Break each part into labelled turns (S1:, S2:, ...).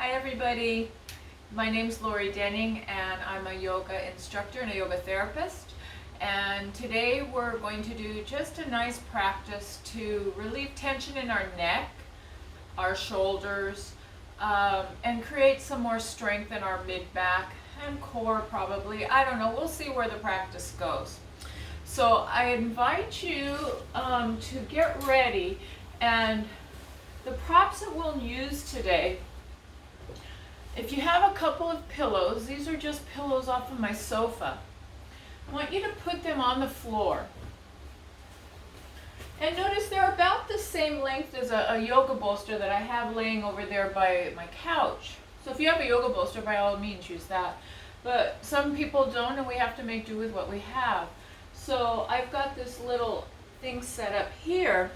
S1: Hi everybody, my name's Lorrie Denning and I'm a yoga instructor and a yoga therapist, and today we're going to do just a nice practice to relieve tension in our neck, our shoulders, and create some more strength in our mid-back and core probably. I don't know, we'll see where the practice goes. So I invite you to get ready, and the props that we'll use today, if you have a couple of pillows, these are just pillows off of my sofa. I want you to put them on the floor. And notice they're about the same length as a yoga bolster that I have laying over there by my couch. So if you have a yoga bolster, by all means use that. But some people don't, and we have to make do with what we have. So I've got this little thing set up here.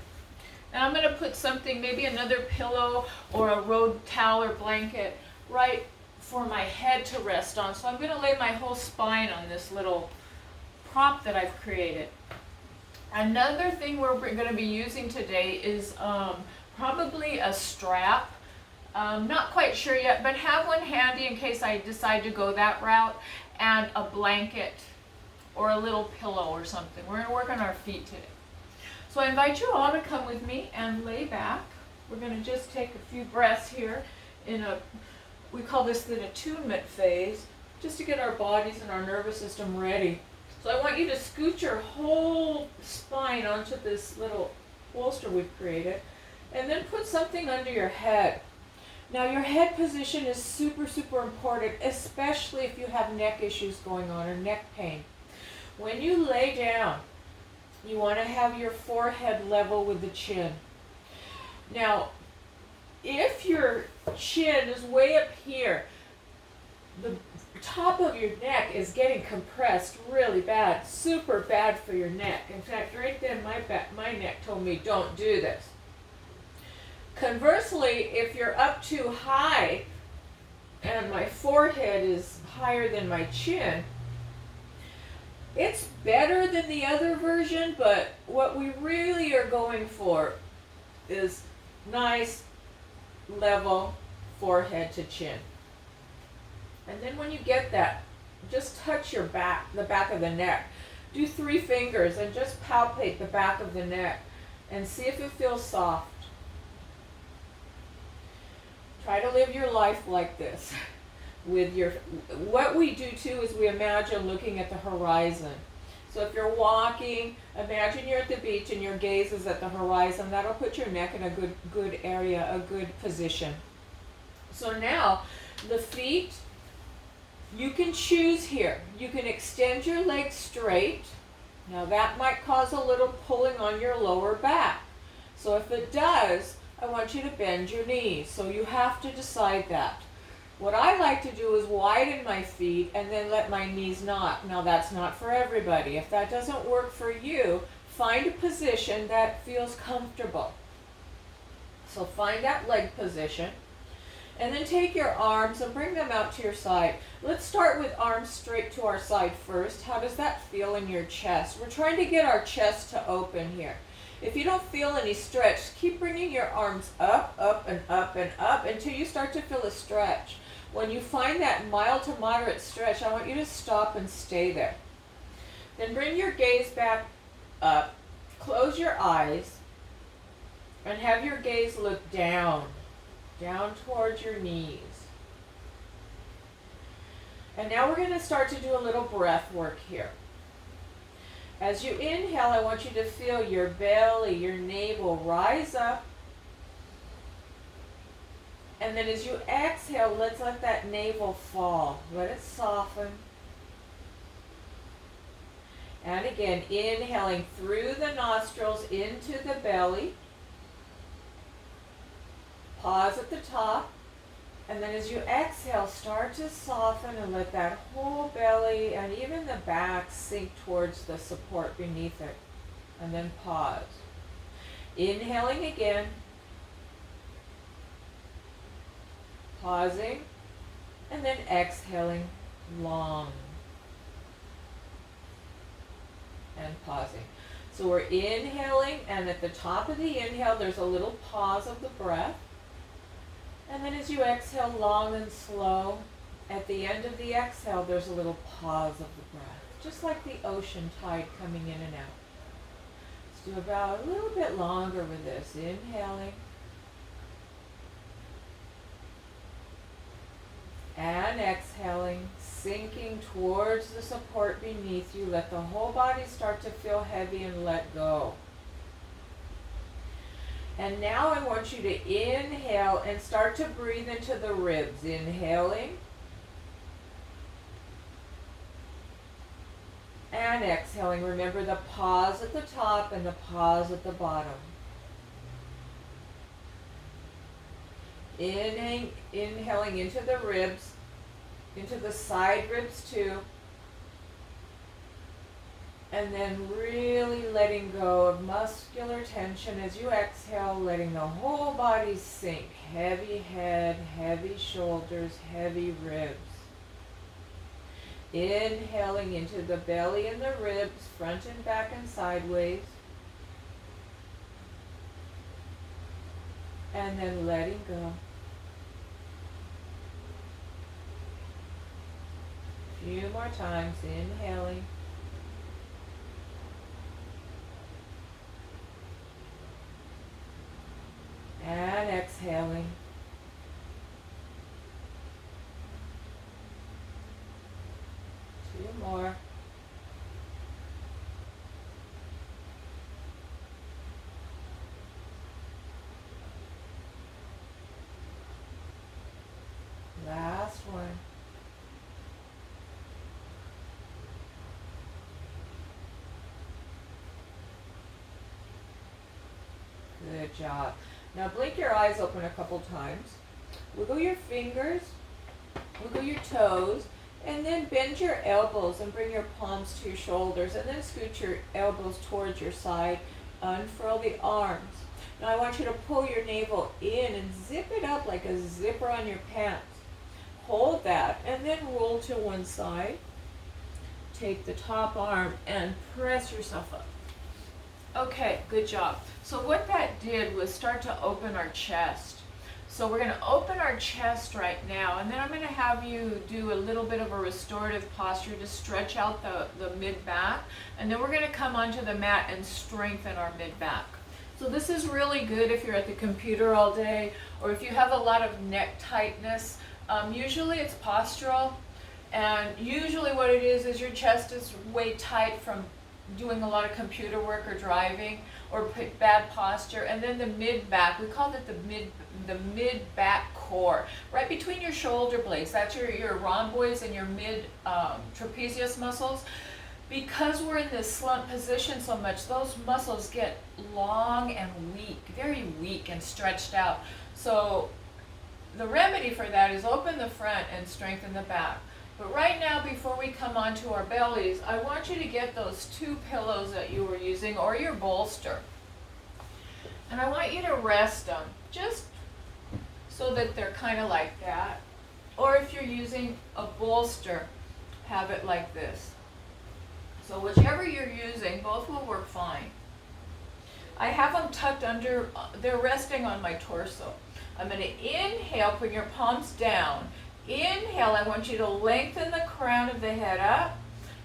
S1: And I'm going to put something, maybe another pillow or a rolled towel or blanket, right for my head to rest on. So I'm going to lay my whole spine on this little prop that I've created. Another thing we're going to be using today is probably a strap. Not quite sure yet, but have one handy in case I decide to go that route, and a blanket or a little pillow or something. We're going to work on our feet today. So I invite you all to come with me and lay back. We're going to just take a few breaths here in a, we call this the attunement phase, just to get our bodies and our nervous system ready. So I want you to scoot your whole spine onto this little bolster we've created, and then put something under your head. Now your head position is super, super important, especially if you have neck issues going on or neck pain. When you lay down, you want to have your forehead level with the chin. Now, if your chin is way up here, the top of your neck is getting compressed really bad, super bad for your neck. In fact, right then my neck told me don't do this. Conversely, if you're up too high and my forehead is higher than my chin, it's better than the other version, but what we really are going for is nice, level forehead to chin. And then when you get that, just touch your back, the back of the neck. Do 3 fingers and just palpate the back of the neck and see if it feels soft. Try to live your life like this. What we do too is we imagine looking at the horizon. So if you're walking, imagine you're at the beach and your gaze is at the horizon. That'll put your neck in a good area, a good position. So now, the feet, you can choose here. You can extend your legs straight. Now that might cause a little pulling on your lower back. So if it does, I want you to bend your knees. So you have to decide that. What I like to do is widen my feet and then let my knees knock. Now that's not for everybody. If that doesn't work for you, find a position that feels comfortable. So find that leg position. And then take your arms and bring them out to your side. Let's start with arms straight to our side first. How does that feel in your chest? We're trying to get our chest to open here. If you don't feel any stretch, keep bringing your arms up, up, and up, and up until you start to feel a stretch. When you find that mild to moderate stretch, I want you to stop and stay there. Then bring your gaze back up, close your eyes, and have your gaze look down towards your knees. And now we're going to start to do a little breath work here. As you inhale, I want you to feel your belly, your navel rise up. And then as you exhale, let's let that navel fall. Let it soften. And again, inhaling through the nostrils into the belly. Pause at the top. And then as you exhale, start to soften and let that whole belly and even the back sink towards the support beneath it. And then pause. Inhaling again. Pausing. And then exhaling long. And pausing. So we're inhaling, and at the top of the inhale, there's a little pause of the breath.
S2: And then as you exhale long and slow, at the end of the exhale, there's a little pause of the breath, just like the ocean tide coming in and out. Let's do about a little bit longer with this. Inhaling. And exhaling, sinking towards the support beneath you. Let the whole body start to feel heavy and let go. And now I want you to inhale and start to breathe into the ribs. Inhaling. And exhaling. Remember the pause at the top and the pause at the bottom. Inhaling into the ribs, into the side ribs too. And then really letting go of muscular tension as you exhale, letting the whole body sink. Heavy head, heavy shoulders, heavy ribs. Inhaling into the belly and the ribs, front and back and sideways. And then letting go. Few more times, inhaling. And exhaling. Two more. Last one. Good job. Now blink your eyes open a couple times. Wiggle your fingers, wiggle your toes, and then bend your elbows and bring your palms to your shoulders, and then scoot your elbows towards your side. Unfurl the arms. Now I want you to pull your navel in and zip it up like a zipper on your pants. Hold that and then roll to one side. Take the top arm and press yourself up. Okay, good job. So what that did was start to open our chest. So we're going to open our chest right now, and then I'm going to have you do a little bit of a restorative posture to stretch out the mid-back, and then we're going to come onto the mat and strengthen our mid-back. So this is really good if you're at the computer all day, or if you have a lot of neck tightness. Usually it's postural, and usually what it is your chest is way tight from doing a lot of computer work or driving or bad posture, and then the mid-back, we call it the mid-back core, right between your shoulder blades. That's your rhomboids and your mid-trapezius muscles. Because we're in this slump position so much, those muscles get long and weak, very weak and stretched out. So the remedy for that is open the front and strengthen the back. But right now, before we come onto our bellies, I want you to get those two pillows that you were using, or your bolster. And I want you to rest them, just so that they're kind of like that. Or if you're using a bolster, have it like this. So whichever you're using, both will work fine. I have them tucked under, they're resting on my torso. I'm going to inhale, put your palms down. Inhale, I want you to lengthen the crown of the head up,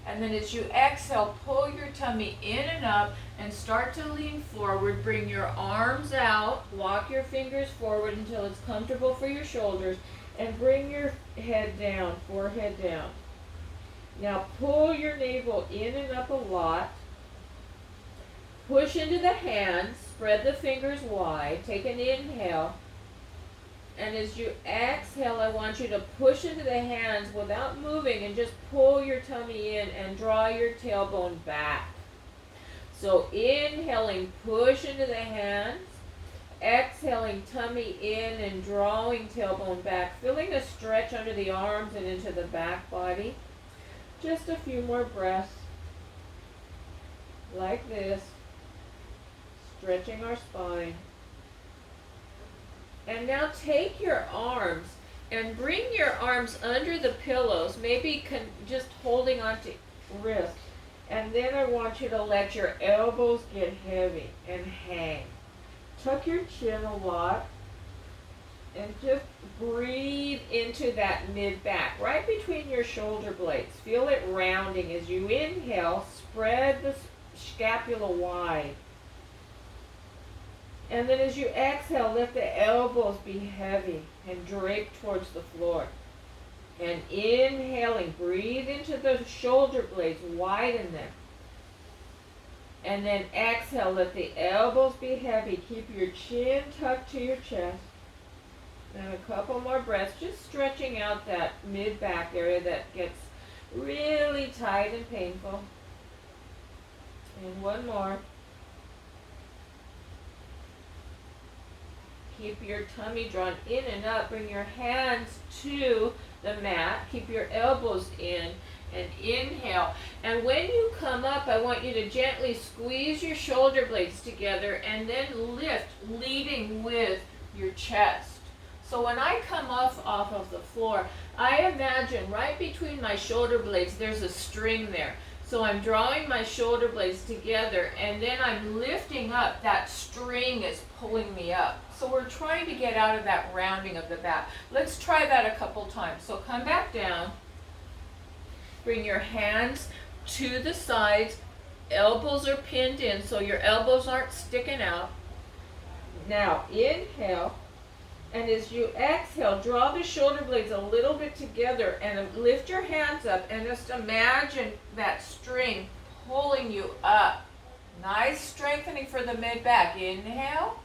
S2: and then as you exhale, pull your tummy in and up and start to lean forward. Bring your arms out, walk your fingers forward until it's comfortable for your shoulders, and bring your head down, forehead down. Now pull your navel in and up a lot. Push into the hands, spread the fingers wide, take an inhale. And as you exhale, I want you to push into the hands without moving and just pull your tummy in and draw your tailbone back. So inhaling, push into the hands. Exhaling, tummy in and drawing tailbone back. Feeling a stretch under the arms and into the back body. Just a few more breaths. Like this. Stretching our spine. And now take your arms and bring your arms under the pillows, maybe just holding onto wrist. And then I want you to let your elbows get heavy and hang. Tuck your chin a lot. And just breathe into that mid-back, right between your shoulder blades. Feel it rounding. As you inhale, spread the scapula wide. And then as you exhale, let the elbows be heavy and drape towards the floor. And inhaling, breathe into the shoulder blades, widen them. And then exhale, let the elbows be heavy. Keep your chin tucked to your chest. And a couple more breaths, just stretching out that mid-back area that gets really tight and painful. And one more. Keep your tummy drawn in and up. Bring your hands to the mat. Keep your elbows in and inhale. And when you come up, I want you to gently squeeze your shoulder blades together and then lift, leading with your chest. So when I come off of the floor, I imagine right between my shoulder blades, there's a string there. So I'm drawing my shoulder blades together and then I'm lifting up. That string is pulling me up. So we're trying to get out of that rounding of the back. Let's try that a couple times. So come back down. Bring your hands to the sides. Elbows are pinned in so your elbows aren't sticking out. Now inhale. And as you exhale, draw the shoulder blades a little bit together and lift your hands up and just imagine that string pulling you up. Nice strengthening for the mid-back. Inhale.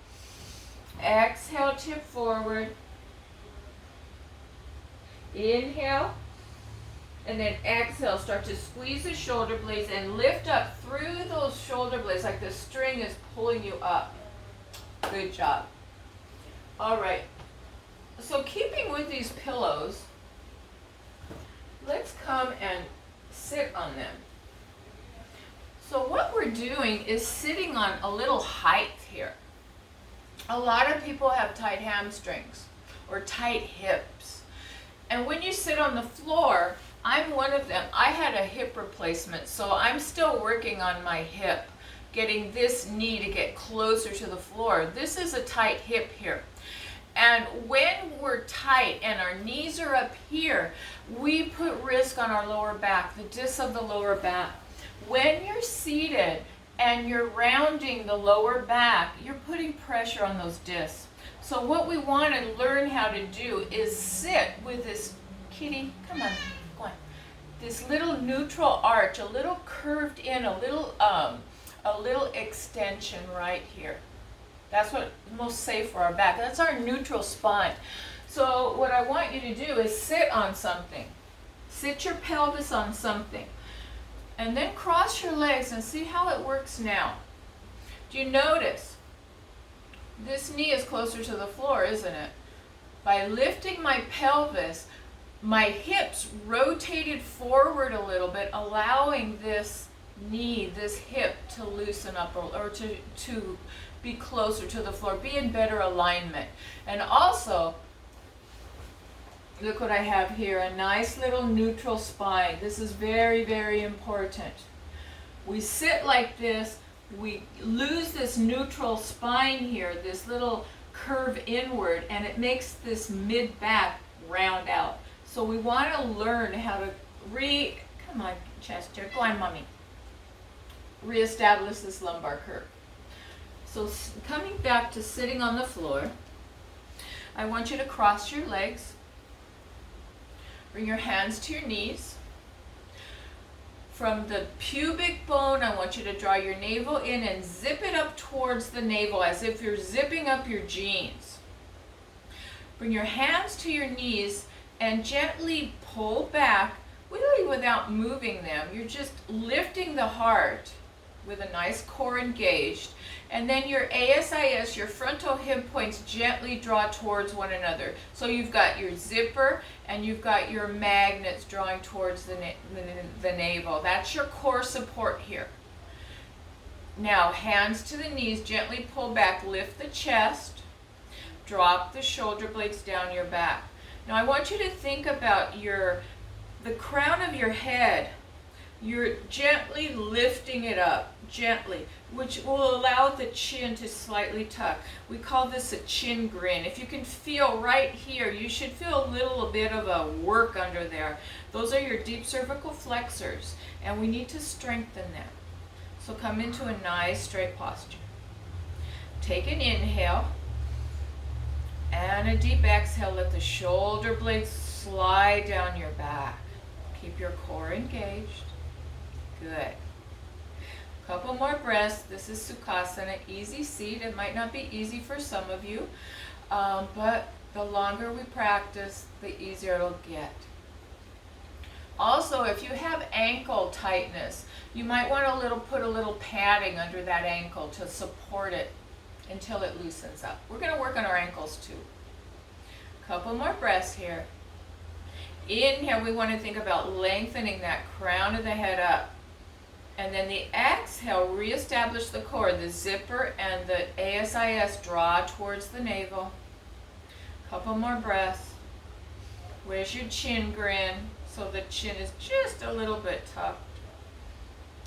S2: Exhale, tip forward. Inhale. And then exhale, start to squeeze the shoulder blades and lift up through those shoulder blades like the string is pulling you up. Good job. All right. So keeping with these pillows, let's come and sit on them. So what we're doing is sitting on a little height here. A lot of people have tight hamstrings or tight hips. And when you sit on the floor, I'm one of them. I had a hip replacement, so I'm still working on my hip, getting this knee to get closer to the floor. This is a tight hip here. And when we're tight and our knees are up here, we put risk on our lower back, the disc of the lower back. When you're seated and you're rounding the lower back, you're putting pressure on those discs. So what we want to learn how to do is sit with this, kitty, come on, go on. This little neutral arch, a little curved in, a little extension right here. That's what's most safe for our back. That's our neutral spine. So what I want you to do is sit on something. Sit your pelvis on something. And then cross your legs and see how it works now. Do you notice? This knee is closer to the floor, isn't it? By lifting my pelvis, my hips rotated forward a little bit, allowing this knee, this hip to loosen up or to be closer to the floor, be in better alignment. And also, look what I have here, a nice little neutral spine. This is very, very important. We sit like this, we lose this neutral spine here, this little curve inward, and it makes this mid-back round out. So we want to learn how to come on, Chester, go on, mommy. Reestablish this lumbar curve. So coming back to sitting on the floor, I want you to cross your legs. Bring your hands to your knees. From the pubic bone, I want you to draw your navel in and zip it up towards the navel as if you're zipping up your jeans. Bring your hands to your knees and gently pull back, really without moving them. You're just lifting the heart with a nice core engaged. And then your ASIS, your frontal hip points, gently draw towards one another. So you've got your zipper and you've got your magnets drawing towards the navel. That's your core support here. Now, hands to the knees, gently pull back, lift the chest, drop the shoulder blades down your back. Now I want you to think about the crown of your head
S1: you're gently lifting it up, gently, which will allow the chin to slightly tuck. We call this a chin grin. If you can feel right here, you should feel a little bit of a work under there. Those are your deep cervical flexors, and we need to strengthen them. So come into a nice straight posture. Take an inhale and a deep exhale. Let the shoulder blades slide down your back. Keep your core engaged. Good. Couple more breaths. This is Sukhasana, easy seat. It might not be easy for some of you, but the longer we practice, the easier it'll get. Also, if you have ankle tightness, you might want to put a little padding under that ankle to support it until it loosens up. We're going to work on our ankles too. Couple more breaths here. Inhale, we want to think about lengthening that crown of the head up. And then the exhale, reestablish the core. The zipper and the ASIS draw towards the navel. Couple more breaths. Where's your chin grin? So the chin is just a little bit tucked.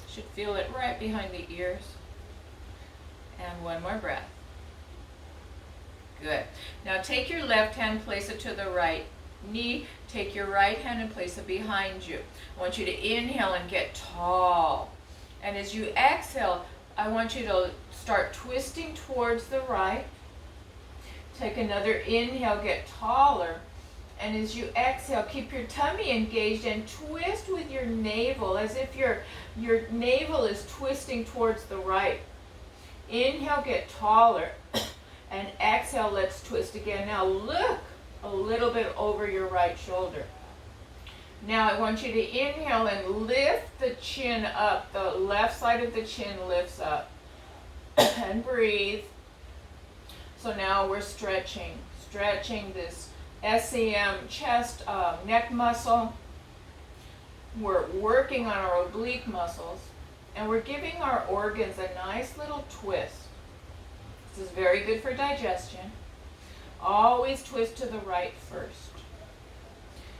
S1: Should feel it right behind the ears. And one more breath. Good. Now take your left hand, place it to the right knee. Take your right hand and place it behind you. I want you to inhale and get tall. And as you exhale, I want you to start twisting towards the right. Take another inhale, get taller. And as you exhale, keep your tummy engaged and twist with your navel as if your navel is twisting towards the right. Inhale, get taller. And exhale, let's twist again. Now look a little bit over your right shoulder. Now I want you to inhale and lift the chin up. The left side of the chin lifts up. And breathe. So now we're stretching this SEM chest, neck muscle. We're working on our oblique muscles, and we're giving our organs a nice little twist. This is very good for digestion. Always twist to the right first.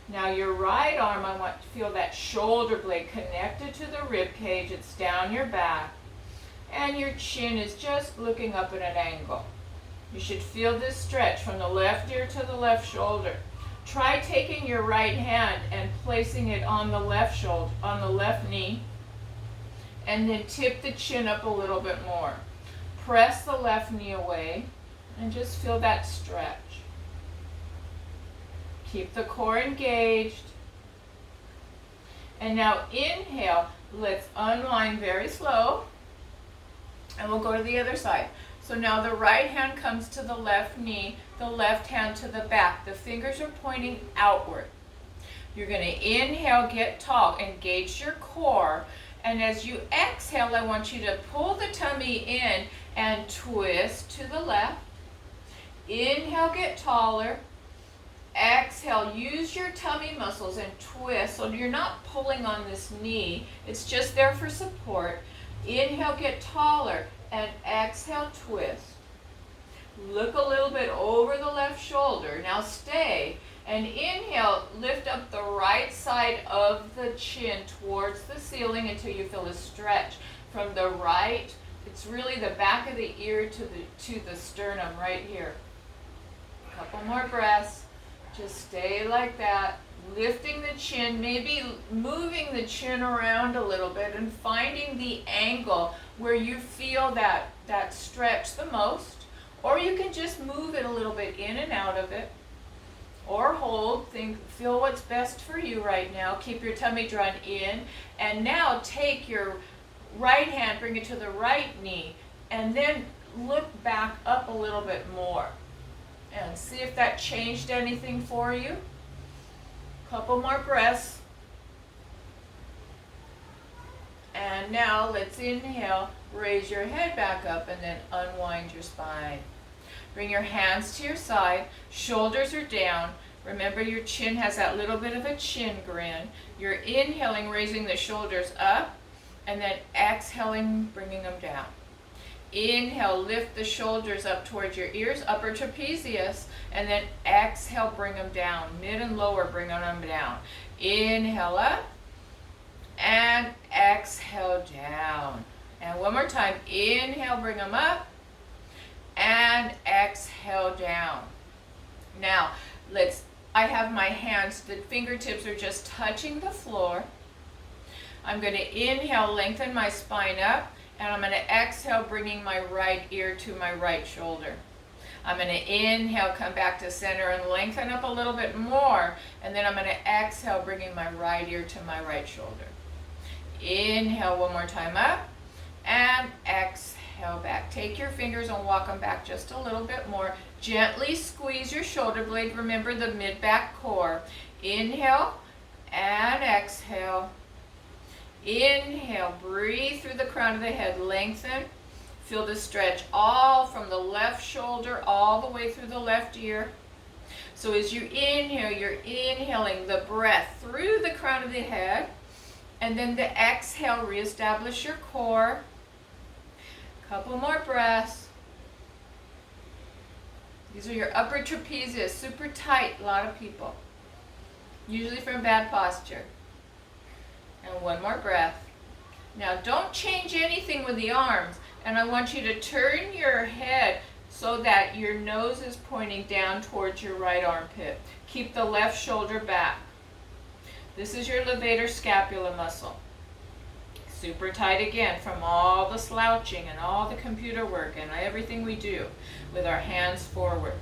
S1: Now your right arm, I want to feel that shoulder blade connected to the rib cage. It's down your back, and your chin is just looking up at an angle. You should feel this stretch from the left ear to the left shoulder. Try taking your right hand and placing it on the left shoulder, on the left knee, and then tip the chin up a little bit more. Press the left knee away and just feel that stretch. Keep the core engaged. And now inhale, let's unwind very slow, and we'll go to the other side. So now the right hand comes to the left knee, the left hand to the back. The fingers are pointing outward. You're going to inhale, get tall, engage your core. And as you exhale, I want you to pull the tummy in and twist to the left. Inhale, get taller. Exhale, use your tummy muscles and twist. So you're not pulling on this knee. It's just there for support. Inhale, get taller. And exhale, twist. Look a little bit over the left shoulder. Now stay. And inhale, lift up the right side of the chin towards the ceiling until you feel a stretch from the right. It's really the back of the ear to the sternum right here. A couple more breaths. Just stay like that. Lifting the chin, maybe moving the chin around a little bit and finding the angle where you feel that stretch the most. Or you can just move it a little bit in and out of it. Or hold, feel what's best for you right now. Keep your tummy drawn in. And now take your right hand, bring it to the right knee, and then look back up a little bit more. And see if that changed anything for you. Couple more breaths. And now let's inhale, raise your head back up, and then unwind your spine. Bring your hands to your side, shoulders are down. Remember your chin has that little bit of a chin grin. You're inhaling, raising the shoulders up, and then exhaling, bringing them down. Inhale, lift the shoulders up towards your ears, upper trapezius, and then exhale, bring them down. Mid and lower, bring them down. Inhale up, and exhale down. And one more time, inhale, bring them up, and exhale down. Now, I have my hands, the fingertips are just touching the floor. I'm going to inhale, lengthen my spine up, and I'm going to exhale, bringing my right ear to my right shoulder. I'm going to inhale, come back to center and lengthen up a little bit more, and then I'm going to exhale, bringing my right ear to my right shoulder. Inhale one more time up, and exhale back. Take your fingers and walk them back just a little bit more. Gently squeeze your shoulder blade. Remember the mid-back core. Inhale and exhale. Inhale, breathe through the crown of the head, lengthen. Feel the stretch all from the left shoulder all the way through the left ear. So as you inhale, you're inhaling the breath through the crown of the head. And then the exhale, reestablish your core. Couple more breaths. These are your upper trapezius, super tight, a lot of people. Usually from bad posture. And one more breath. Now don't change anything with the arms. And I want you to turn your head so that your nose is pointing down towards your right armpit. Keep the left shoulder back. This is your levator scapula muscle. Super tight again from all the slouching and all the computer work and everything we do with our hands forward.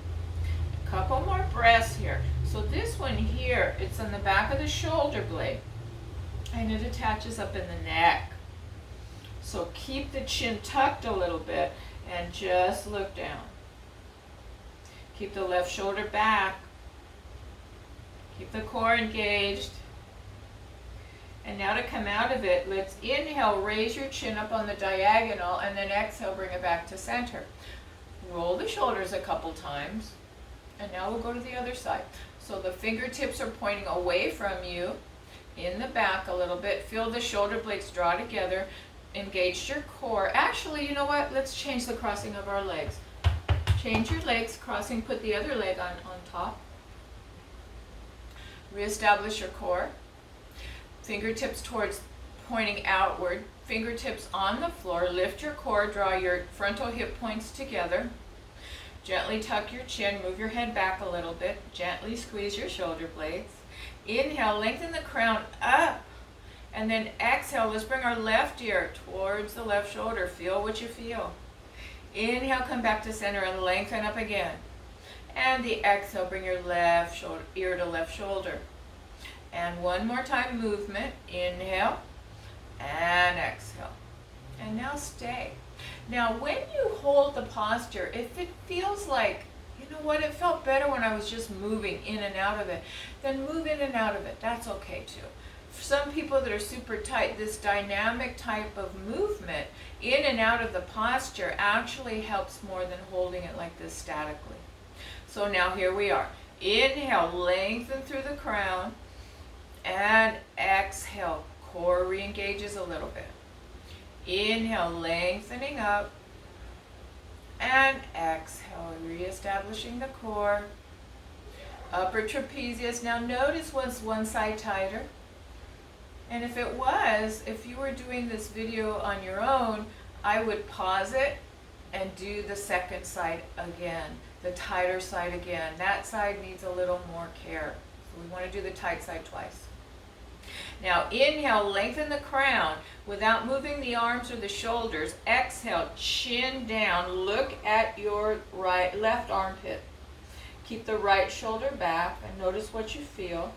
S1: A couple more breaths here. So this one here, it's on the back of the shoulder blade and it attaches up in the neck. So keep the chin tucked a little bit and just look down. Keep the left shoulder back. Keep the core engaged. And now to come out of it, let's inhale, raise your chin up on the diagonal, and then exhale, bring it back to center. Roll the shoulders a couple times, and now we'll go to the other side. So the fingertips are pointing away from you, in the back a little bit. Feel the shoulder blades draw together, engage your core. Actually, you know what? Let's change the crossing of our legs. Change your legs, crossing, put the other leg on top. Reestablish your core. Fingertips towards pointing outward, fingertips on the floor, lift your core, draw your frontal hip points together. Gently tuck your chin, move your head back a little bit, gently squeeze your shoulder blades. Inhale, lengthen the crown up, and then exhale, let's bring our left ear towards the left shoulder, feel what you feel. Inhale, come back to center and lengthen up again. And the exhale, bring your left shoulder, ear to left shoulder. And one more time movement, inhale and exhale. And now stay. Now when you hold the posture, if it feels like, you know what, it felt better when I was just moving in and out of it, then move in and out of it. That's okay too. For some people that are super tight, this dynamic type of movement in and out of the posture actually helps more than holding it like this statically. So now here we are. Inhale, lengthen through the crown. And exhale, core re-engages a little bit. Inhale, lengthening up. And exhale, re-establishing the core. Upper trapezius. Now notice, was one side tighter? And if it was, if you were doing this video on your own, I would pause it and do the second side again, the tighter side again. That side needs a little more care. So we want to do the tight side twice. Now inhale, lengthen the crown without moving the arms or the shoulders. Exhale, chin down, look at your left armpit. Keep the right shoulder back and notice what you feel.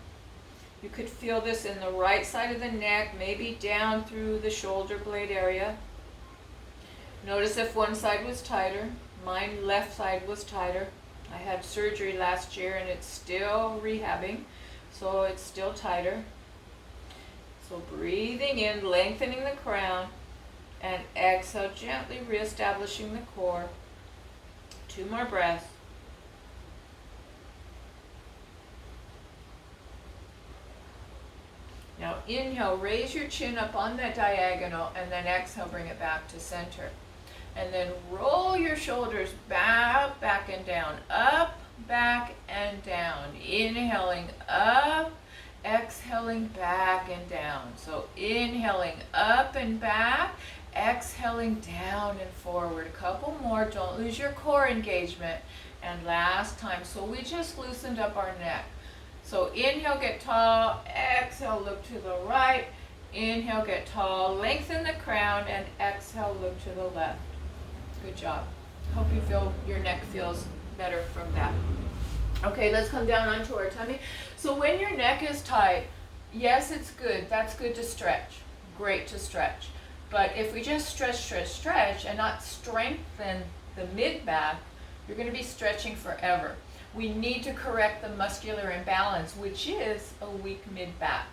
S1: You could feel this in the right side of the neck, maybe down through the shoulder blade area. Notice if one side was tighter. Mine left side was tighter. I had surgery last year and it's still rehabbing, so it's still tighter. So breathing in, lengthening the crown, and exhale, gently reestablishing the core. 2 more breaths. Now inhale, raise your chin up on that diagonal, and then exhale, bring it back to center. And then roll your shoulders back and down, up, back, and down. Inhaling up, exhaling back and down. So inhaling up and back, exhaling down and forward. A couple more, don't lose your core engagement. And last time, so we just loosened up our neck. So inhale, get tall, exhale, look to the right. Inhale, get tall, lengthen the crown, and exhale, look to the left. Good job. Hope you feel your neck feels better from that. Okay, let's come down onto our tummy. So when your neck is tight, yes, it's good. That's good to stretch. Great to stretch. But if we just stretch, and not strengthen the mid-back, you're going to be stretching forever. We need to correct the muscular imbalance, which is a weak mid-back.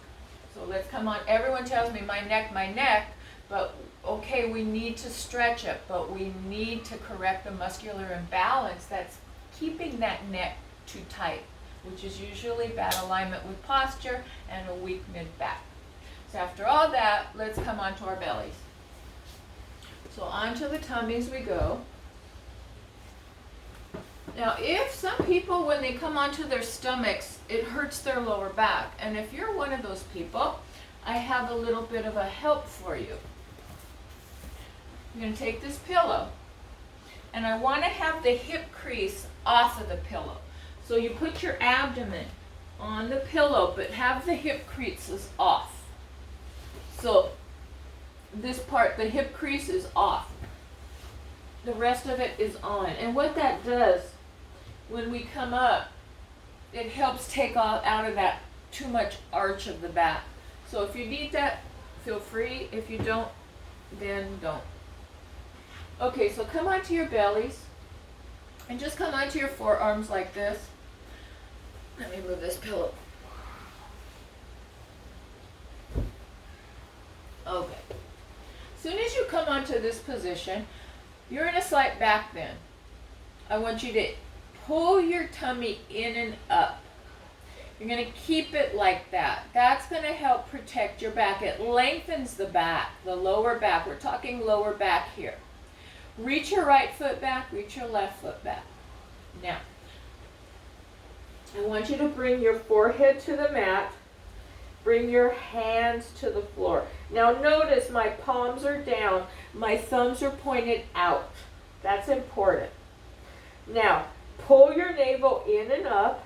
S1: So let's come on. Everyone tells me my neck, but okay, we need to stretch it, but we need to correct the muscular imbalance that's keeping that neck too tight, which is usually bad alignment with posture and a weak mid-back. So after all that, let's come onto our bellies. So onto the tummies we go. Now, if some people, when they come onto their stomachs, it hurts their lower back. And if you're one of those people, I have a little bit of a help for you. I'm going to take this pillow, and I want to have the hip crease off of the pillow. So you put your abdomen on the pillow, but have the hip creases off. So this part, the hip crease is off. The rest of it is on. And what that does, when we come up, it helps take out of that too much arch of the back. So if you need that, feel free. If you don't, then don't. Okay, so come onto your bellies and just come onto your forearms like this. Let me move this pillow. Okay. As soon as you come onto this position, you're in a slight back bend. I want you to pull your tummy in and up. You're going to keep it like that. That's going to help protect your back. It lengthens the back, the lower back. We're talking lower back here. Reach your right foot back, reach your left foot back. Now, I want you to bring your forehead to the mat. Bring your hands to the floor. Now notice my palms are down. My thumbs are pointed out. That's important. Now, pull your navel in and up.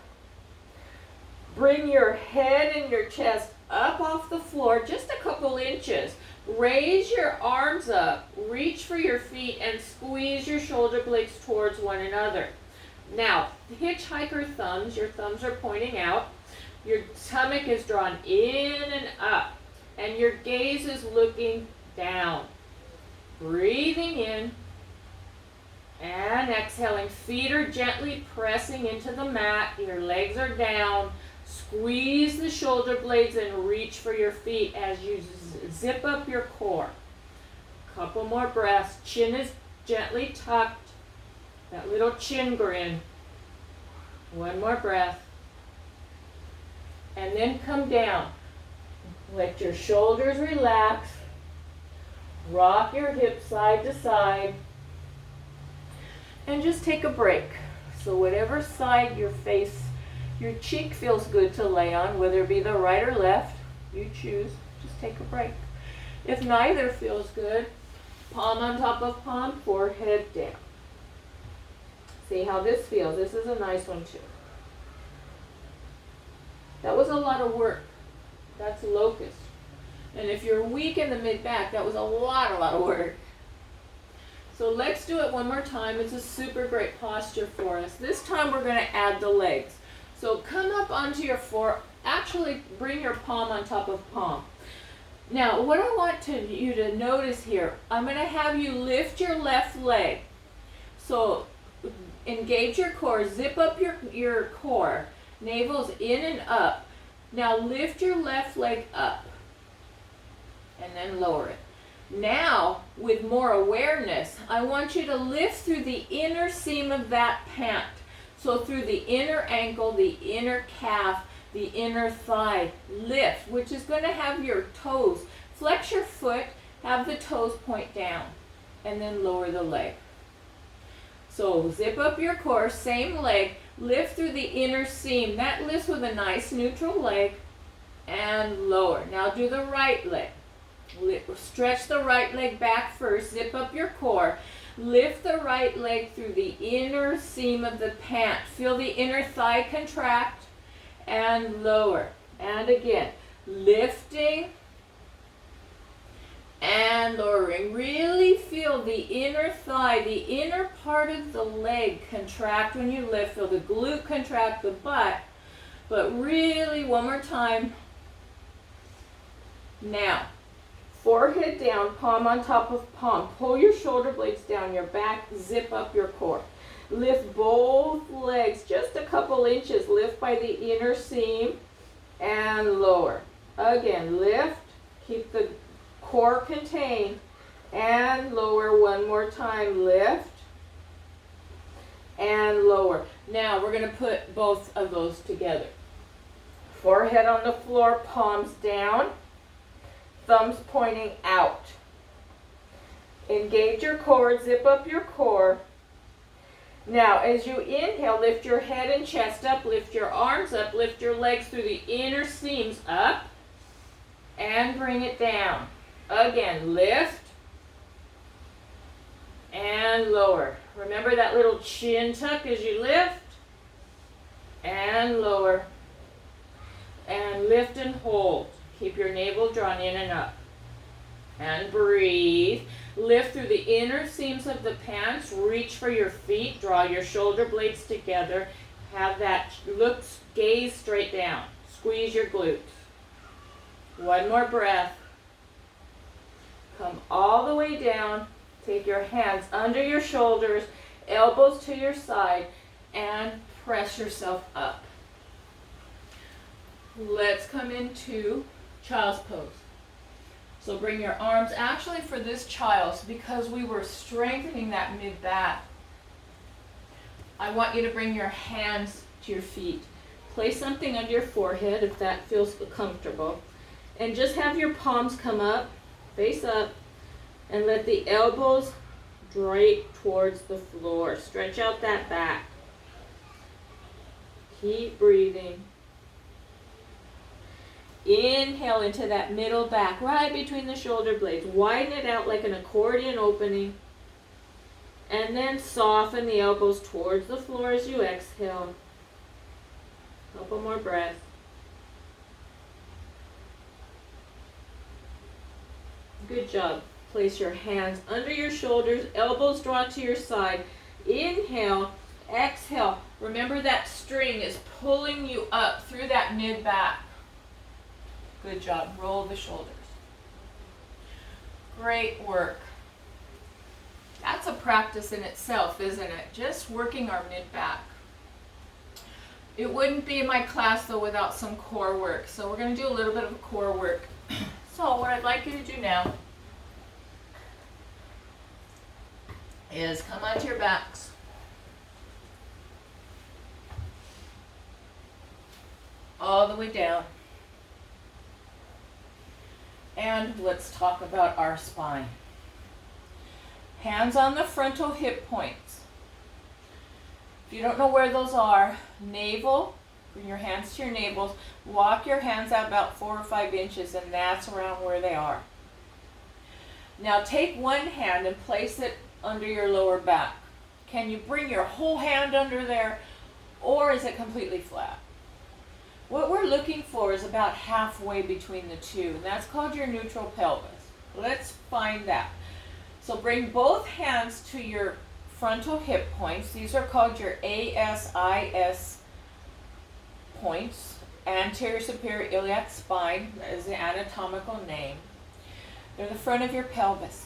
S1: Bring your head and your chest up off the floor just a couple inches. Raise your arms up. Reach for your feet and squeeze your shoulder blades towards one another. Now, hitchhiker thumbs. Your thumbs are pointing out. Your stomach is drawn in and up, and your gaze is looking down. Breathing in and exhaling. Feet are gently pressing into the mat. Your legs are down. Squeeze the shoulder blades and reach for your feet as you zip up your core. Couple more breaths. Chin is gently tucked. That little chin grin. One more breath. And then come down. Let your shoulders relax. Rock your hips side to side. And just take a break. So whatever side your cheek feels good to lay on, whether it be the right or left, you choose. Just take a break. If neither feels good, palm on top of palm, forehead down. See how this feels. This is a nice one too. That was a lot of work. That's locust. And if you're weak in the mid-back, that was a lot of work. So let's do it one more time. It's a super great posture for us. This time we're going to add the legs. So come up onto your actually bring your palm on top of palm. Now what I want you to notice here, I'm going to have you lift your left leg. So engage your core, zip up your core. Navel's in and up. Now lift your left leg up and then lower it. Now, with more awareness, I want you to lift through the inner seam of that pant. So through the inner ankle, the inner calf, the inner thigh. Lift, which is going to have your toes. Flex your foot, have the toes point down, and then lower the leg. So zip up your core, same leg. Lift through the inner seam. That lifts with a nice neutral leg.
S2: and lower. Now do the right leg. Stretch the right leg back first, zip up your core. Lift the right leg through the inner seam of the pant. Feel the inner thigh contract and lower. And again, lifting and lowering. Really feel the inner thigh, the inner part of the leg contract when you lift. Feel the glute contract, the butt. But really, one more time. Now, forehead down, palm on top of palm. Pull your shoulder blades down your back, zip up your core. Lift both legs just a couple inches. Lift by the inner seam and lower. Again, lift, keep the core contained, and lower one more time. Lift and lower. Now we're going to put both of those together. Forehead on the floor, palms down. Thumbs pointing out. Engage your core, zip up your core. Now, as you inhale, lift your head and chest up, lift your arms up, lift your legs through the inner seams up, and bring it down. Again, lift and lower. Remember that little chin tuck as you lift, and lower, and lift and hold. Keep your navel drawn in and up. And breathe. Lift through the inner seams of the pants. Reach for your feet. Draw your shoulder blades together. Have that look, gaze straight down. Squeeze your glutes. One more breath. Come all the way down. Take your hands under your shoulders, elbows to your side, and press yourself up. Let's come into child's pose. So bring your arms, actually for this child's, because we were strengthening that mid-back, I want you to bring your hands to your feet. Place something under your forehead if that feels comfortable. And just have your palms come up, face up, and let the elbows drape towards the floor. Stretch out that back. Keep breathing. Inhale into that middle back, right between the shoulder blades. Widen it out like an accordion opening. And then soften the elbows towards the floor as you exhale. Couple more breaths. Good job. Place your hands under your shoulders, elbows drawn to your side. Inhale, exhale. Remember that string is pulling you up through that mid-back. Good job. Roll the shoulders. Great work. That's a practice in itself, isn't it? Just working our mid-back. It wouldn't be my class, though, without some core work. So we're going to do a little bit of core work. So what I'd like you to do now is come onto your backs. All the way down. And let's talk about our spine. Hands on the frontal hip points. If you don't know where those are, navel, bring your hands to your navels, walk your hands out about 4 or 5 inches, and that's around where they are. Now take one hand and place it under your lower back. Can you bring your whole hand under there, or is it completely flat? What we're looking for is about halfway between the two, and that's called your neutral pelvis. Let's find that. So bring both hands to your frontal hip points. These are called your ASIS points, anterior superior iliac spine. That is the anatomical name. They're the front of your pelvis.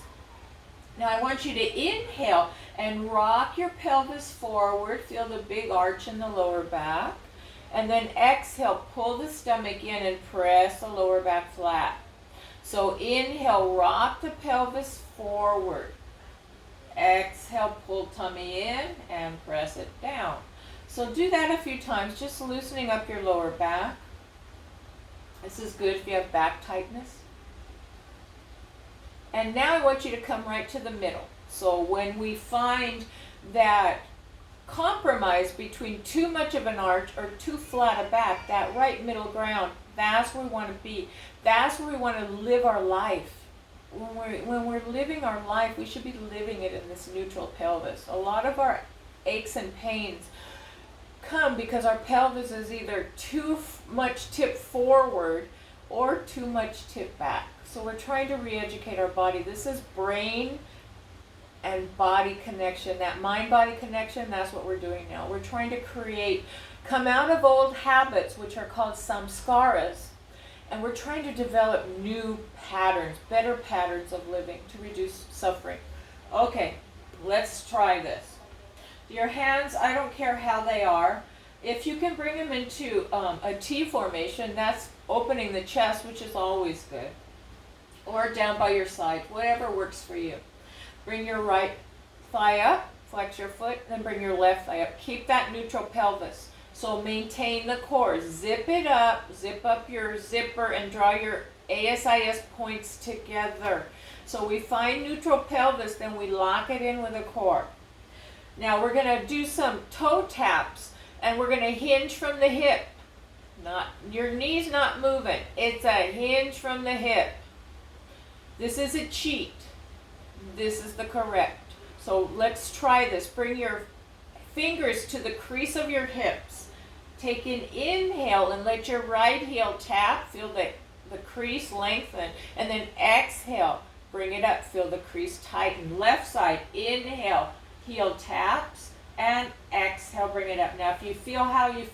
S2: Now I want you to inhale and rock your pelvis forward. Feel the big arch in the lower back. And then exhale, pull the stomach in and press the lower back flat. So inhale, rock the pelvis forward. Exhale, pull tummy in and press it down. So do that a few times, just loosening up your lower back. This is good if you have back tightness. And now I want you to come right to the middle. So when we find that compromise between too much of an arch or too flat a back, that right middle ground, That's where we want to be. That's where we want to live our life. When we're living our life, we should be living it in this neutral pelvis. A lot of our aches and pains come because our pelvis is either too much tipped forward or too much tipped back. So we're trying to re-educate our body. This is brain and body connection, that mind-body connection. That's what we're doing now. We're trying to come out of old habits, which are called samskaras, and we're trying to develop new patterns, better patterns of living to reduce suffering. Okay, let's try this. Your hands, I don't care how they are. If you can bring them into a T formation, that's opening the chest, which is always good. Or down by your side, whatever works for you. Bring your right thigh up, flex your foot, then bring your left thigh up. Keep that neutral pelvis. So maintain the core. Zip it up, zip up your zipper, and draw your ASIS points together. So we find neutral pelvis, then we lock it in with a core. Now we're going to do some toe taps, and we're going to hinge from the hip. Not your knees not moving. It's a hinge from the hip. This is a cheat. This is the correct. So let's try this. Bring your fingers to the crease of your hips. Take an inhale and let your right heel tap. Feel the crease lengthen. And then exhale. Bring it up. Feel the crease tighten. Left side. Inhale. Heel taps. And exhale. Bring it up. Now if you feel how you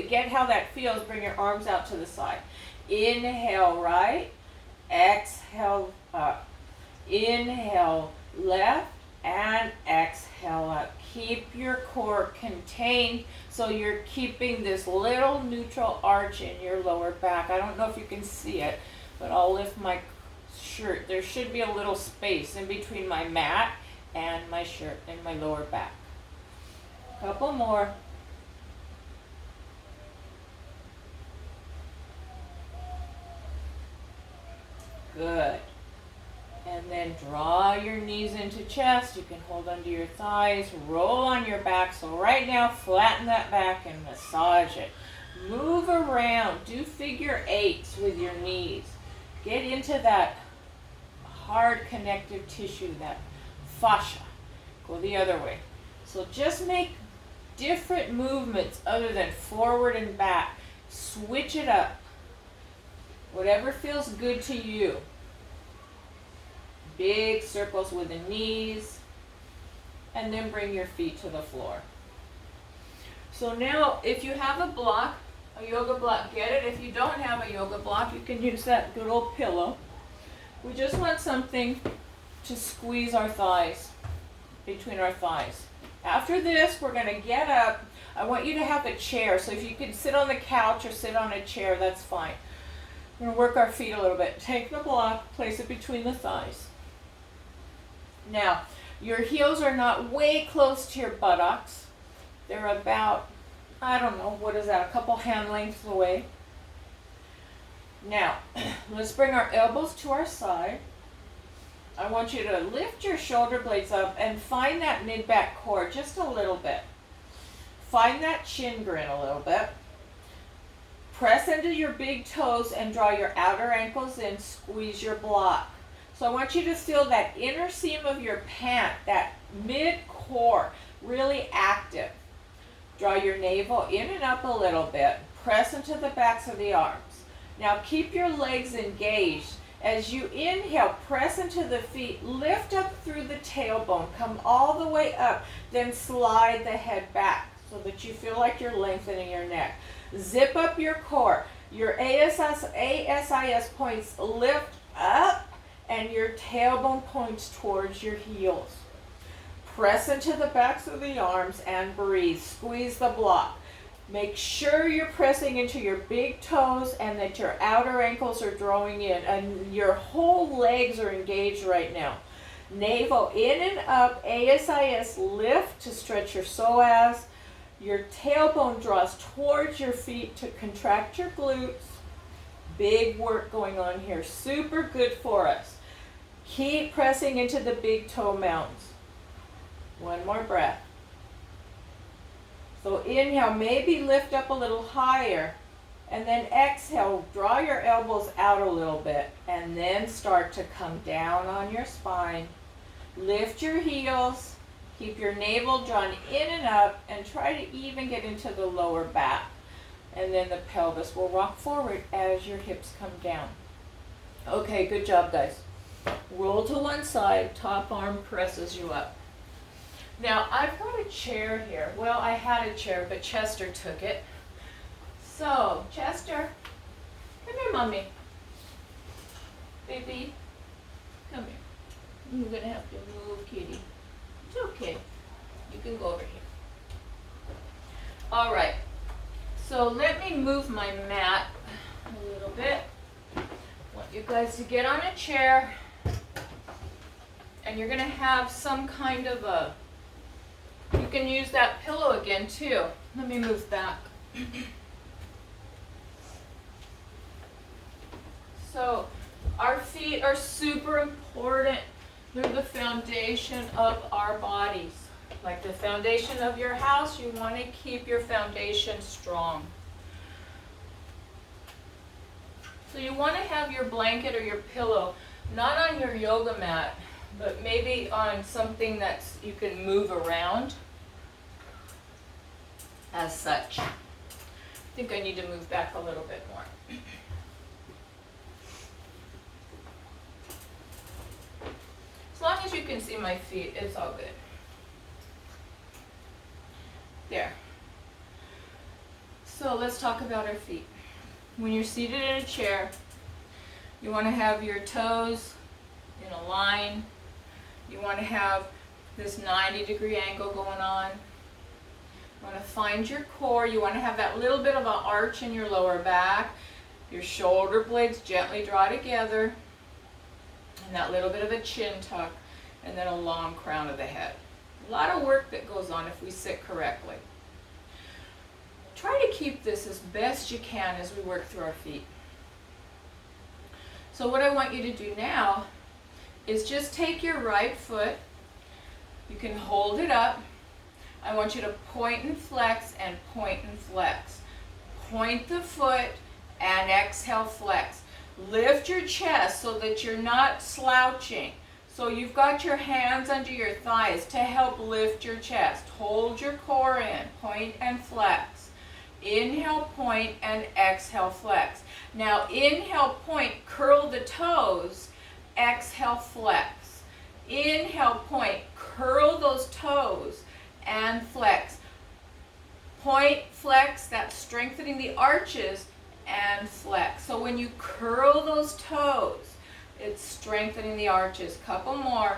S2: get how that feels, bring your arms out to the side. Inhale right. Exhale up. Inhale left and exhale up. Keep your core contained so you're keeping this little neutral arch in your lower back. I don't know if you can see it, but I'll lift my shirt. There should be a little space in between my mat and my shirt and my lower back. Couple more. Good. And then draw your knees into chest. You can hold under your thighs. Roll on your back. So right now, flatten that back and massage it. Move around. Do figure eights with your knees. Get into that hard connective tissue, that fascia. Go the other way. So just make different movements other than forward and back. Switch it up. Whatever feels good to you. Big circles with the knees. And then bring your feet to the floor. So now, if you have a block, a yoga block, get it. If you don't have a yoga block, you can use that good old pillow. We just want something to squeeze our thighs, between our thighs. After this, we're going to get up. I want you to have a chair. So if you can sit on the couch or sit on a chair, that's fine. We're going to work our feet a little bit. Take the block, place it between the thighs. Now, your heels are not way close to your buttocks. They're about, I don't know, what is that, a couple hand lengths away. Now, let's bring our elbows to our side. I want you to lift your shoulder blades up and find that mid-back core just a little bit. Find that chin grin a little bit. Press into your big toes and draw your outer ankles in. Squeeze your block. So I want you to feel that inner seam of your pant, that mid-core, really active. Draw your navel in and up a little bit. Press into the backs of the arms. Now keep your legs engaged. As you inhale, press into the feet, lift up through the tailbone, come all the way up, then slide the head back so that you feel like you're lengthening your neck. Zip up your core. Your ASIS points lift up and your tailbone points towards your heels. Press into the backs of the arms and breathe. Squeeze the block. Make sure you're pressing into your big toes and that your outer ankles are drawing in and your whole legs are engaged right now. Navel in and up, ASIS lift to stretch your psoas. Your tailbone draws towards your feet to contract your glutes. Big work going on here. Super good for us. Keep pressing into the big toe mounds. One more breath. So inhale, maybe lift up a little higher And then exhale, draw your elbows out a little bit, and then start to come down on your spine. Lift your heels, keep your navel drawn in and up, and try to even get into the lower back. And then the pelvis will rock forward as your hips come down. Okay, good job, guys. Roll to one side, top arm presses you up. Now, I've got a chair here. Well, I had a chair, but Chester took it. So, Chester, come here, Mommy. Baby, come here. I'm going to have to move, kitty. It's okay. You can go over here. All right. So, let me move my mat a little bit. I want you guys to get on a chair. And you're going to have some kind of a, you can use that pillow again too. Let me move back. So our feet are super important. They're the foundation of our bodies. Like the foundation of your house, you want to keep your foundation strong. So you want to have your blanket or your pillow not on your yoga mat, but maybe on something that's you can move around as such. I think I need to move back a little bit more. As long as you can see my feet, it's all good. There. So let's talk about our feet. When you're seated in a chair, you want to have your toes in a line. You want to have this 90-degree angle going on. You want to find your core. You want to have that little bit of an arch in your lower back. Your shoulder blades gently draw together. And that little bit of a chin tuck. And then a long crown of the head. A lot of work that goes on if we sit correctly. Try to keep this as best you can as we work through our feet. So what I want you to do now is just take your right foot. You can hold it up. I want you to point and flex and point and flex. Point the foot and exhale, flex. Lift your chest so that you're not slouching. So you've got your hands under your thighs to help lift your chest. Hold your core in, point and flex. Inhale, point, and exhale, flex. Now inhale, point, curl the toes. Exhale, flex. Inhale, point, curl those toes and flex. Point, flex, that's strengthening the arches, and flex. So when you curl those toes, it's strengthening the arches. Couple more.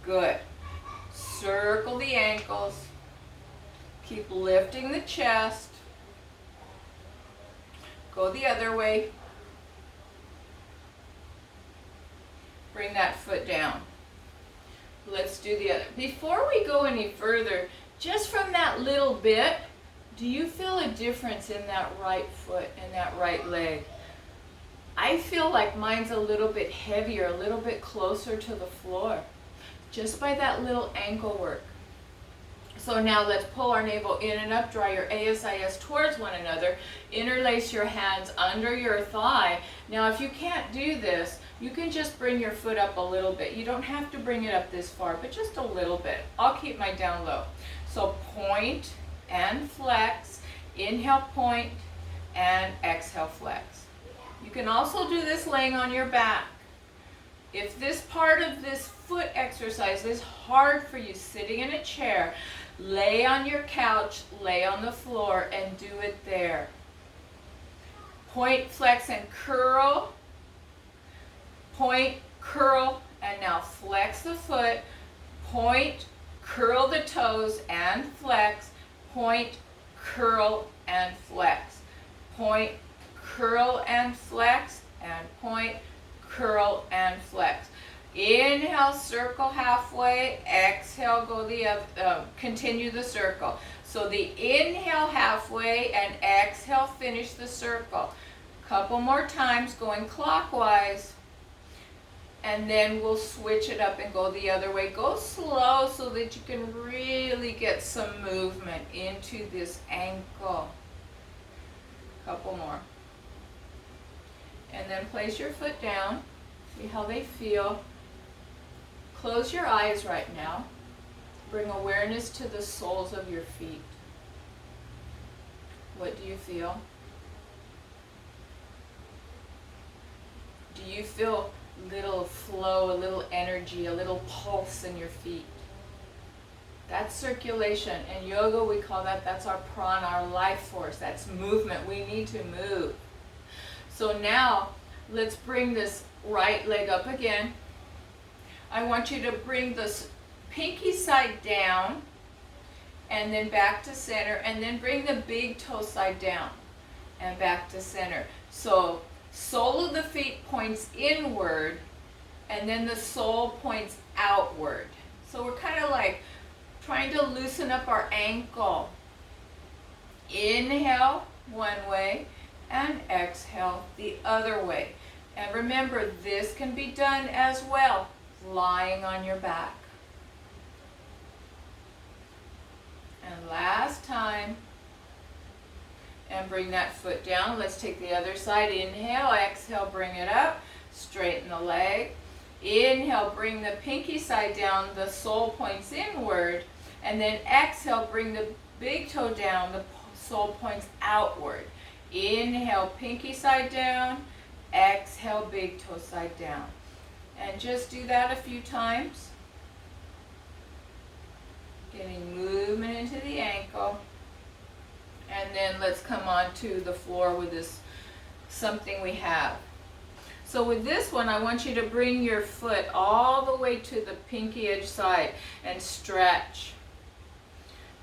S2: Good. Circle the ankles. Keep lifting the chest. Go the other way. Bring that foot down. Let's do the other. Before we go any further, just from that little bit, do you feel a difference in that right foot and that right leg? I feel like mine's a little bit heavier, a little bit closer to the floor, just by that little ankle work. So now let's pull our navel in and up, draw your ASIS towards one another, interlace your hands under your thigh. Now if you can't do this, you can just bring your foot up a little bit. You don't have to bring it up this far, but just a little bit. I'll keep my down low. So point and flex, inhale, point, and exhale, flex. You can also do this laying on your back. If this part of this foot exercise is hard for you sitting in a chair, lay on your couch, lay on the floor, and do it there. Point, flex, and curl. Point, curl, and now flex the foot. Point, curl the toes, and flex. Point, curl, and flex. Point, curl, and flex, and point, curl, and flex. Inhale, circle halfway. Exhale, go the other, continue the circle. So the inhale halfway and exhale, finish the circle. Couple more times going clockwise. And then we'll switch it up and go the other way. Go slow so that you can really get some movement into this ankle.
S1: Couple more. And then place your foot down. See how they feel. Close your eyes right now. Bring awareness to the soles of your feet. What do you feel? Do you feel a little flow, a little energy, a little pulse in your feet? That's circulation. In yoga we call that's our prana, our life force. That's movement. We need to move. So now let's bring this right leg up again. I want you to bring this pinky side down and then back to center, and then bring the big toe side down and back to center. So sole of the feet points inward and then the sole points outward. So we're kind of like trying to loosen up our ankle. Inhale one way and exhale the other way. And remember, this can be done as well, lying on your back. And last time. And bring that foot down. Let's take the other side. Inhale, exhale, bring it up. Straighten the leg. Inhale, bring the pinky side down. The sole points inward. And then exhale, bring the big toe down. The sole points outward. Inhale, pinky side down. Exhale, big toe side down. And just do that a few times. Getting movement into the ankle. And then let's come on to the floor with this something we have. So with this one, I want you to bring your foot all the way to the pinky edge side and stretch.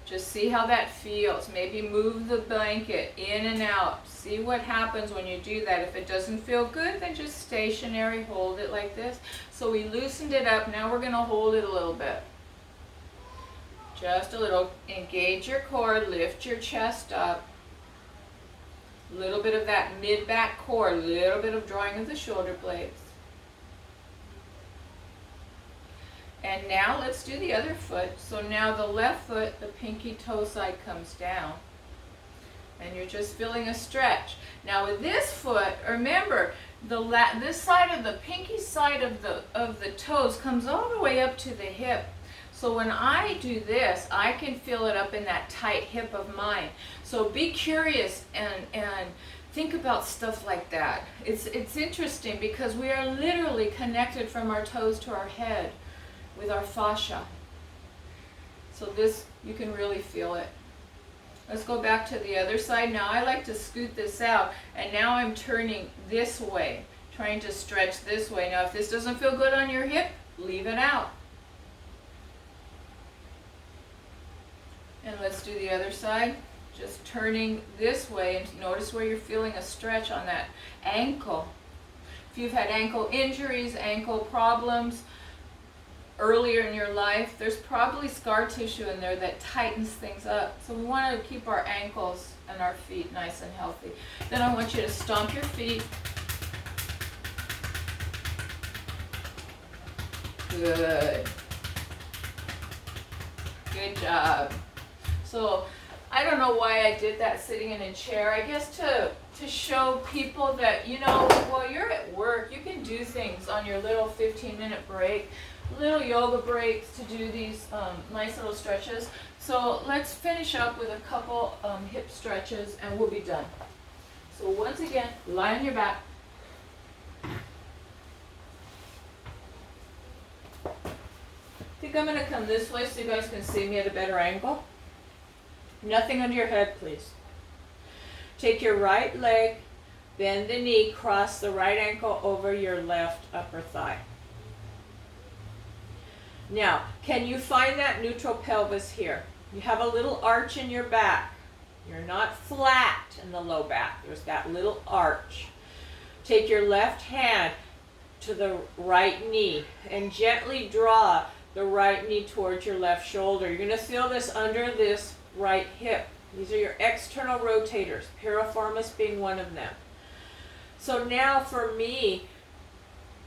S1: Just see how that feels. Maybe move the blanket in and out. See what happens when you do that. If it doesn't feel good, then just stationary, hold it like this. So we loosened it up. Now we're going to hold it a little bit. Just a little. Engage your core, lift your chest up. A little bit of that mid-back core, a little bit of drawing of the shoulder blades. And now let's do the other foot. So now the left foot, the pinky toe side comes down. And you're just feeling a stretch. Now with this foot, remember, this side of the pinky side of the toes comes all the way up to the hip. So when I do this, I can feel it up in that tight hip of mine. So be curious and think about stuff like that. It's interesting because we are literally connected from our toes to our head with our fascia. So this, you can really feel it. Let's go back to the other side. Now I like to scoot this out, and now I'm turning this way, trying to stretch this way. Now if this doesn't feel good on your hip, leave it out. And let's do the other side. Just turning this way, and notice where you're feeling a stretch on that ankle. If you've had ankle injuries, ankle problems earlier in your life, there's probably scar tissue in there that tightens things up. So we want to keep our ankles and our feet nice and healthy. Then I want you to stomp your feet. Good. Good job. So I don't know why I did that sitting in a chair. I guess to show people that, you know, while you're at work, you can do things on your little 15-minute break, little yoga breaks to do these nice little stretches. So let's finish up with a couple hip stretches and we'll be done. So once again, lie on your back. I think I'm going to come this way so you guys can see me at a better angle. Nothing under your head, please. Take your right leg, bend the knee, cross the right ankle over your left upper thigh. Now, can you find that neutral pelvis here? You have a little arch in your back. You're not flat in the low back. There's that little arch. Take your left hand to the right knee and gently draw the right knee towards your left shoulder. You're going to feel this under this right hip. These are your external rotators, piriformis being one of them. So now for me,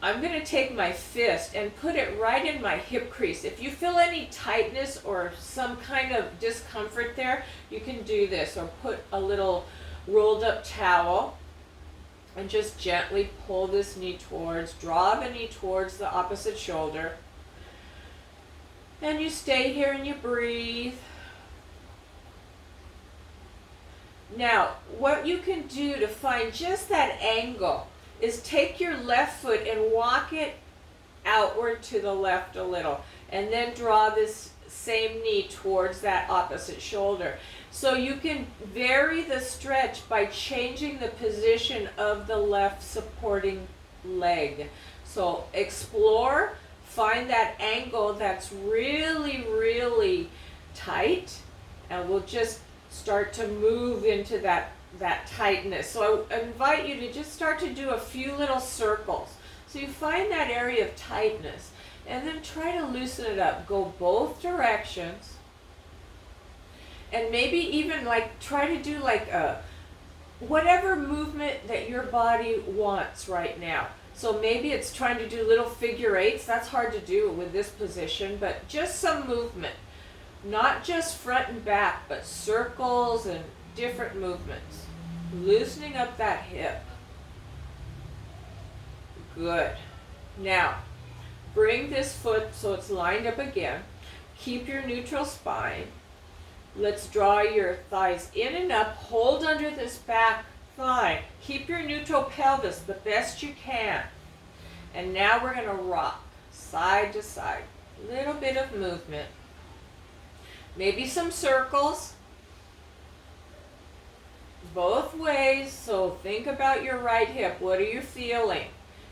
S1: I'm going to take my fist and put it right in my hip crease. If you feel any tightness or some kind of discomfort there, you can do this, or put a little
S2: rolled up towel, and just gently pull this knee towards, draw the knee towards the opposite shoulder. And you stay here and you breathe. Now, what you can do to find just that angle is take your left foot and walk it outward to the left a little, and then draw this same knee towards that opposite shoulder. So you can vary the stretch by changing the position of the left supporting leg. So explore, find that angle that's really, really tight, and we'll just start to move into that tightness. So I invite you to just start to do a few little circles. So you find that area of tightness, and then try to loosen it up. Go both directions. And maybe even like try to do like a whatever movement that your body wants right now. So maybe it's trying to do little figure eights. That's hard to do with this position, but just some movement. Not just front and back, but circles and different movements. Loosening up that hip. Good. Now, bring this foot so it's lined up again. Keep your neutral spine. Let's draw your thighs in and up. Hold under this back thigh. Keep your neutral pelvis the best you can. And now we're going to rock side to side. Little bit of movement. Maybe some circles. Both ways. So think about your right hip. What are you feeling?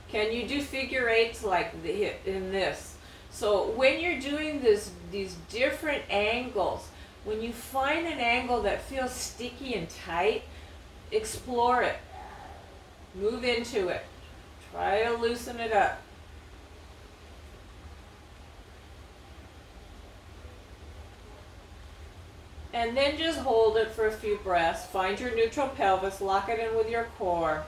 S2: Can you do figure eights like the hip in this? So when you're doing these different angles, when you find an angle that feels sticky and tight, explore it. Move into it. Try to loosen it up. And then just hold it for a few breaths. Find your neutral pelvis, lock it in with your core.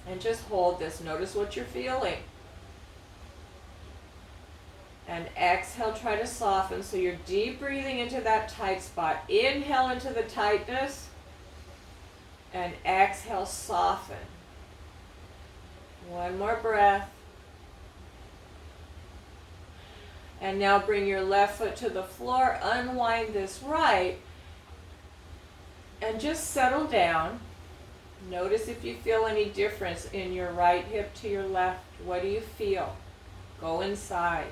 S2: And just hold this. Notice what you're feeling. And exhale, try to soften. So you're deep breathing into that tight spot. Inhale into the tightness. And exhale, soften. One more breath. And now bring your left foot to the floor. Unwind this right. And just settle down. Notice if you feel any difference in your right hip to your left. What do you feel? Go inside.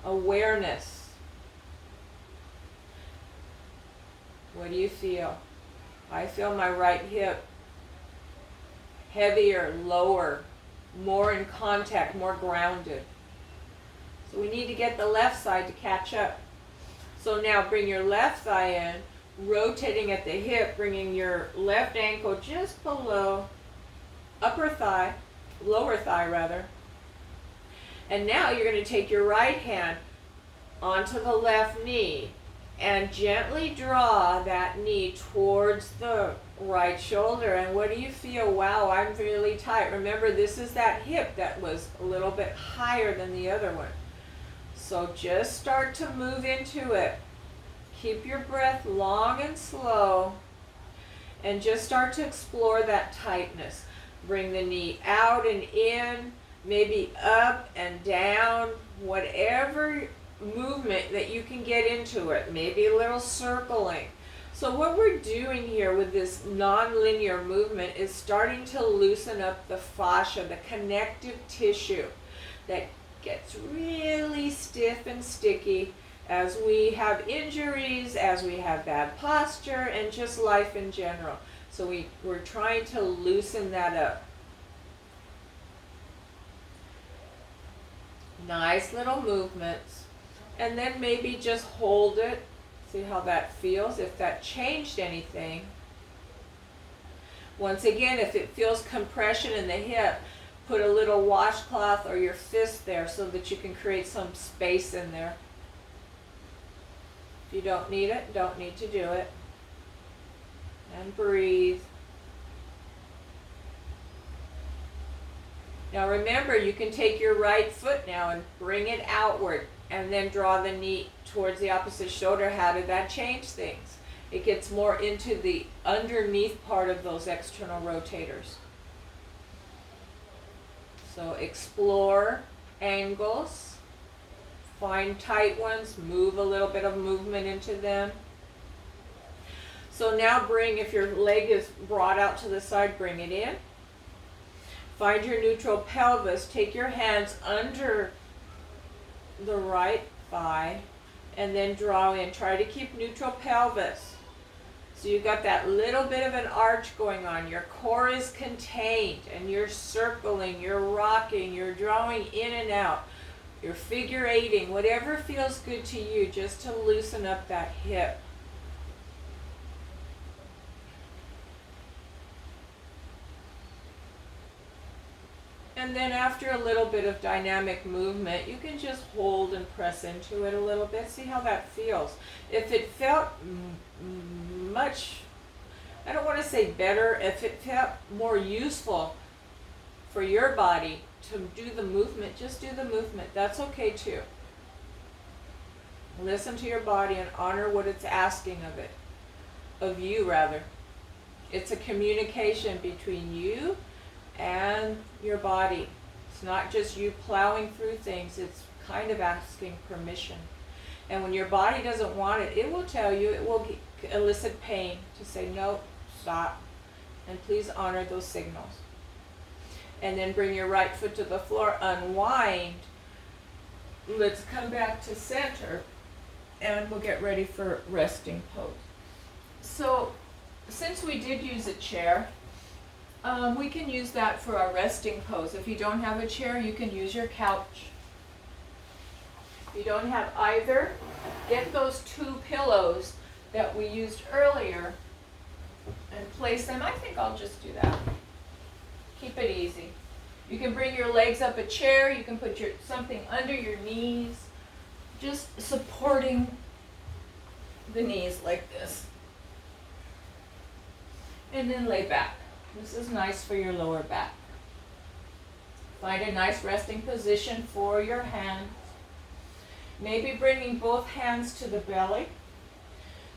S2: Awareness. What do you feel? I feel my right hip heavier, lower, more in contact, more grounded. So we need to get the left side to catch up. So now bring your left thigh in, rotating at the hip, bringing your left ankle just below upper thigh, lower thigh rather. And now you're going to take your right hand onto the left knee and gently draw that knee towards the right shoulder. And what do you feel? Wow, I'm really tight. Remember, this is that hip that was a little bit higher than the other one. So just start to move into it. Keep your breath long and slow. And just start to explore that tightness. Bring the knee out and in, maybe up and down, whatever movement that you can get into it. Maybe a little circling. So what we're doing here with this non-linear movement is starting to loosen up the fascia, the connective tissue that gets really stiff and sticky as we have injuries, as we have bad posture, and just life in general. So we're trying to loosen that up. Nice little movements. And then maybe just hold it. See how that feels, if that changed anything. Once again, if it feels compression in the hip, put a little washcloth or your fist there so that you can create some space in there. If you don't need it, don't need to do it. And breathe. Now remember, you can take your right foot now and bring it outward and then draw the knee towards the opposite shoulder. How did that change things? It gets more into the underneath part of those external rotators. So explore angles, find tight ones, move a little bit of movement into them. So now bring, if your leg is brought out to the side, bring it in. Find your neutral pelvis, take your hands under the right thigh, and then draw in. Try to keep neutral pelvis. So you've got that little bit of an arch going on. Your core is contained, and you're circling, you're rocking, you're drawing in and out. You're figure eighting, whatever feels good to you, just to loosen up that hip. And then after a little bit of dynamic movement, you can just hold and press into it a little bit. See how that feels. If it felt much, I don't want to say better, if it felt more useful for your body to do the movement, just do the movement. That's okay too. Listen to your body and honor what it's asking of it, of you rather. It's a communication between you and your body. It's not just you plowing through things, it's kind of asking permission. And when your body doesn't want it, it will tell you, it will elicit pain to say, no, stop, and please honor those signals. And then bring your right foot to the floor, unwind. Let's come back to center, and we'll get ready for resting pose. So, since we did use a chair, we can use that for our resting pose. If you don't have a chair, you can use your couch. If you don't have either, get those 2 pillows that we used earlier and place them. I think I'll just do that. Keep it easy. You can bring your legs up a chair. You can put something under your knees, just supporting the knees like this. And then lay back. This is nice for your lower back. Find a nice resting position for your hands. Maybe bringing both hands to the belly.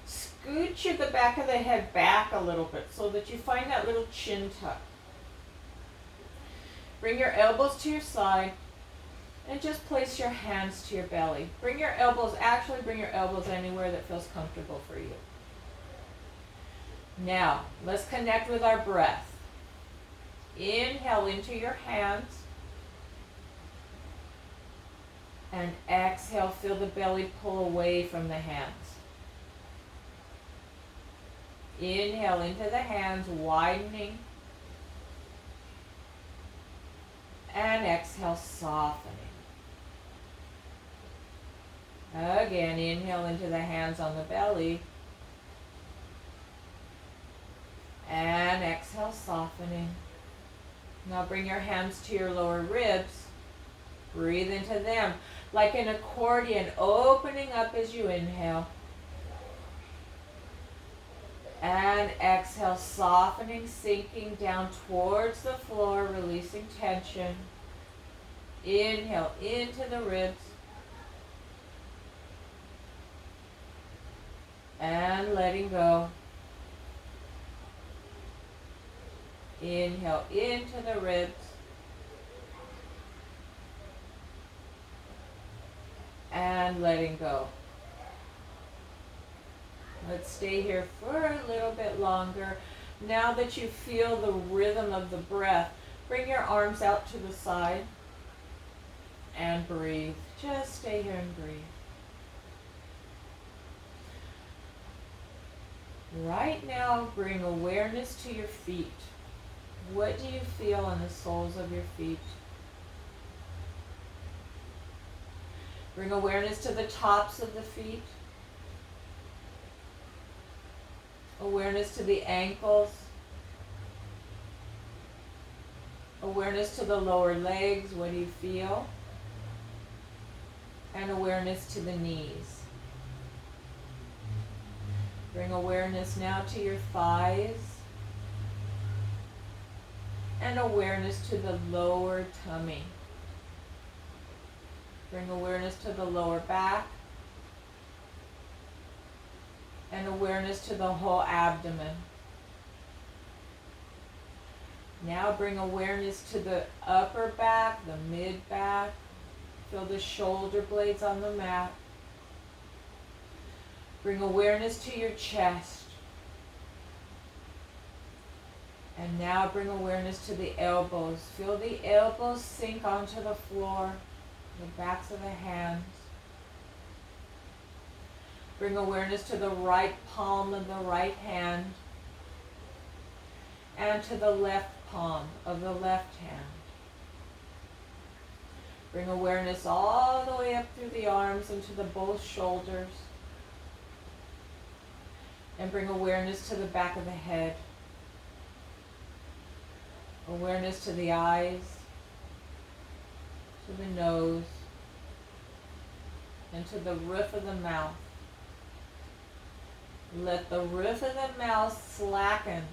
S2: Scooch the back of the head back a little bit so that you find that little chin tuck. Bring your elbows to your side and just place your hands to your belly. Bring your elbows anywhere that feels comfortable for you. Now, let's connect with our breath. Inhale into your hands. And exhale, feel the belly pull away from the hands. Inhale into the hands, widening. And exhale, softening. Again, inhale into the hands on the belly. And exhale, softening. Now bring your hands to your lower ribs. Breathe into them like an accordion, opening up as you inhale. And exhale, softening, sinking down towards the floor, releasing tension. Inhale into the ribs. And letting go. Inhale into the ribs. And letting go. Let's stay here for a little bit longer. Now that you feel the rhythm of the breath, bring your arms out to the side and breathe. Just stay here and breathe. Right now, bring awareness to your feet. What do you feel in the soles of your feet? Bring awareness to the tops of the feet. Awareness to the ankles. Awareness to the lower legs. What do you feel? And awareness to the knees. Bring awareness now to your thighs. And awareness to the lower tummy. Bring awareness to the lower back. and awareness to the whole abdomen. Now bring awareness to the upper back, the mid back. Feel the shoulder blades on the mat. Bring awareness to your chest. And now bring awareness to the elbows. Feel the elbows sink onto the floor, the backs of the hands. Bring awareness to the right palm of the right hand and to the left palm of the left hand. Bring awareness all the way up through the arms and to the both shoulders. And bring awareness to the back of the head. Awareness to the eyes, to the nose, and to the roof of the mouth. Let the roof of the mouth slacken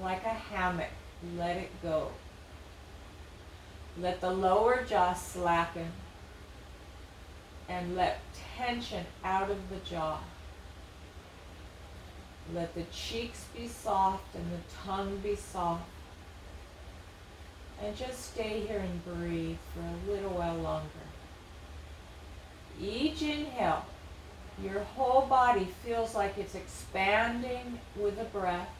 S2: like a hammock. Let it go. Let the lower jaw slacken and let tension out of the jaw. Let the cheeks be soft and the tongue be soft. And just stay here and breathe for a little while longer. Each inhale, your whole body feels like it's expanding with the breath.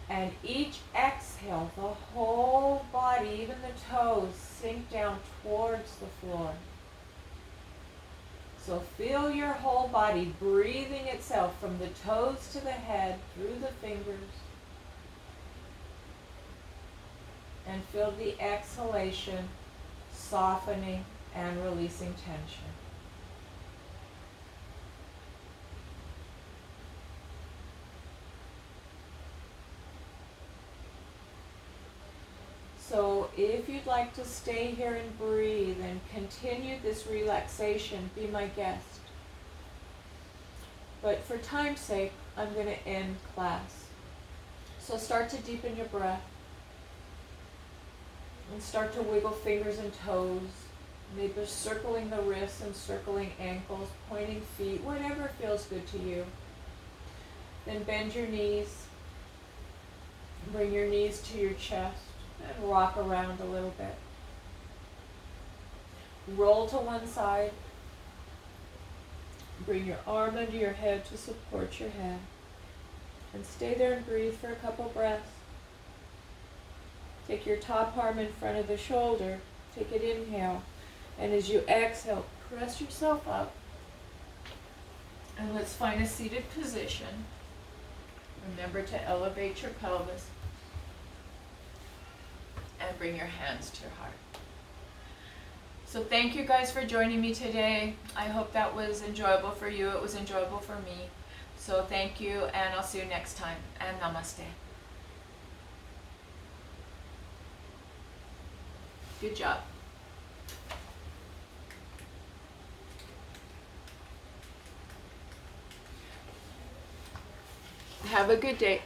S2: And each exhale, the whole body, even the toes, sink down towards the floor. So feel your whole body breathing itself from the toes to the head, through the fingers. And feel the exhalation softening and releasing tension. So if you'd like to stay here and breathe and continue this relaxation, be my guest. But for time's sake, I'm going to end class. So start to deepen your breath. And start to wiggle fingers and toes, maybe circling the wrists and circling ankles, pointing feet, whatever feels good to you. Then bend your knees, bring your knees to your chest, and rock around a little bit. Roll to one side, bring your arm under your head to support your head, and stay there and breathe for a couple breaths. Take your top arm in front of the shoulder. Take an inhale. And as you exhale, press yourself up. And let's find a seated position. Remember to elevate your pelvis. And bring your hands to your heart. So thank you guys for joining me today. I hope that was enjoyable for you. It was enjoyable for me. So thank you, and I'll see you next time. And namaste. Good job. Have a good day.